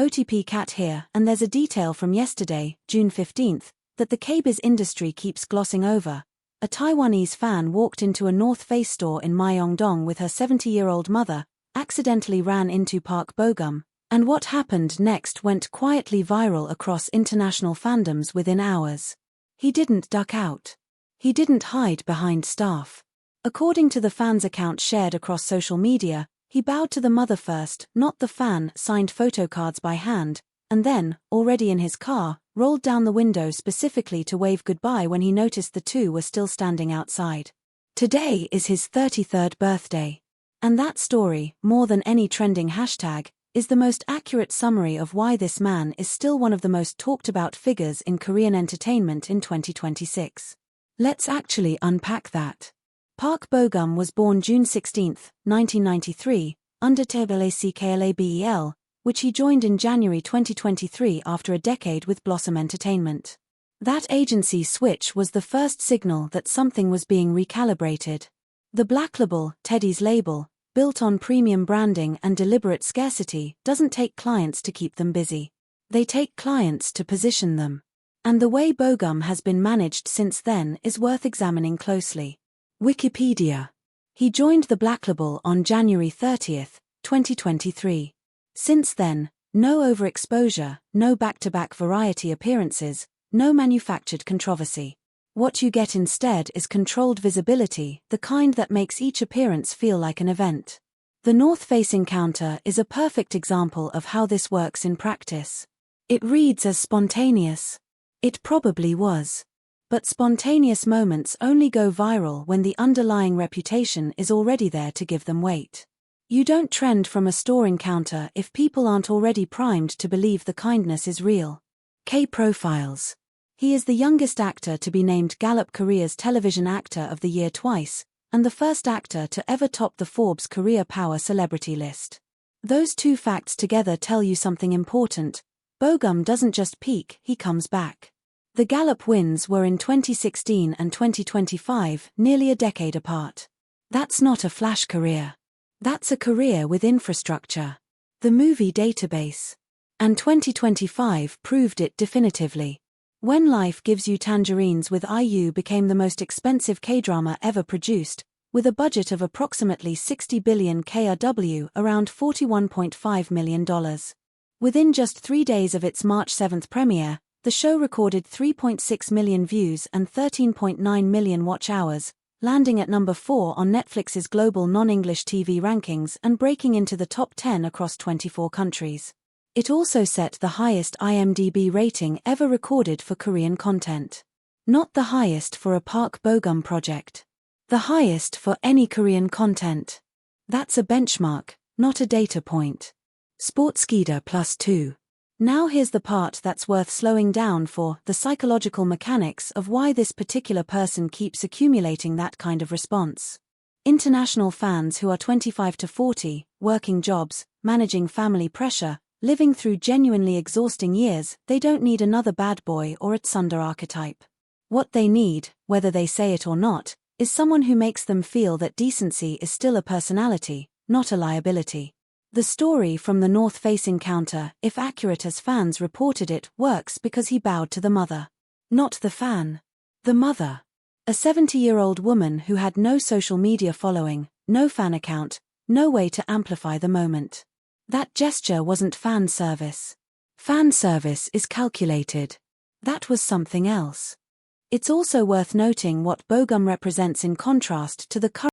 OTP CAT here, and there's a detail from yesterday, June 15th, that the K-biz industry keeps glossing over. A Taiwanese fan walked into a North Face store in Myeongdong with her 70-year-old mother, accidentally ran into Park Bo-gum, and what happened next went quietly viral across international fandoms within hours. He didn't duck out. He didn't hide behind staff. According to the fan's account shared across social media, he bowed to the mother first, not the fan, signed photocards by hand, and then, already in his car, rolled down the window specifically to wave goodbye when he noticed the two were still standing outside. Today is his 33rd birthday. And that story, more than any trending hashtag, is the most accurate summary of why this man is still one of the most talked about figures in Korean entertainment in 2026. Let's actually unpack that. Park Bo-gum was born June 16, 1993, under TAIWANESE KLABEL, which he joined in January 2023 after a decade with Blossom Entertainment. That agency switch was the first signal that something was being recalibrated. The Black Label, Teddy's label, built on premium branding and deliberate scarcity, doesn't take clients to keep them busy. They take clients to position them. And the way Bo-gum has been managed since then is worth examining closely. Wikipedia. He joined the Black Label on January 30, 2023. Since then, no overexposure, no back-to-back variety appearances, no manufactured controversy. What you get instead is controlled visibility, the kind that makes each appearance feel like an event. The North Face encounter is a perfect example of how this works in practice. It reads as spontaneous. It probably was. But spontaneous moments only go viral when the underlying reputation is already there to give them weight. You don't trend from a store encounter if people aren't already primed to believe the kindness is real. K profiles. He is the youngest actor to be named Gallup Korea's Television Actor of the Year twice, and the first actor to ever top the Forbes Korea Power Celebrity list. Those two facts together tell you something important. Bo-gum doesn't just peak, he comes back. The Gallup wins were in 2016 and 2025, nearly a decade apart. That's not a flash career. That's a career with infrastructure. The movie database. And 2025 proved it definitively. When Life Gives You Tangerines with IU became the most expensive K-drama ever produced, with a budget of approximately 60 billion KRW, around $41.5 million. Within just 3 days of its March 7 premiere, the show recorded 3.6 million views and 13.9 million watch hours, landing at number 4 on Netflix's global non-English TV rankings and breaking into the top 10 across 24 countries. It also set the highest IMDb rating ever recorded for Korean content. Not the highest for a Park Bo-gum project. The highest for any Korean content. That's a benchmark, not a data point. Sportskeeda +2. Now here's the part that's worth slowing down for, the psychological mechanics of why this particular person keeps accumulating that kind of response. International fans who are 25 to 40, working jobs, managing family pressure, living through genuinely exhausting years, they don't need another bad boy or a tsundere archetype. What they need, whether they say it or not, is someone who makes them feel that decency is still a personality, not a liability. The story from the North Face encounter, if accurate as fans reported it, works because he bowed to the mother. Not the fan. The mother. A 70-year-old woman who had no social media following, no fan account, no way to amplify the moment. That gesture wasn't fan service. Fan service is calculated. That was something else. It's also worth noting what Bo-gum represents in contrast to the current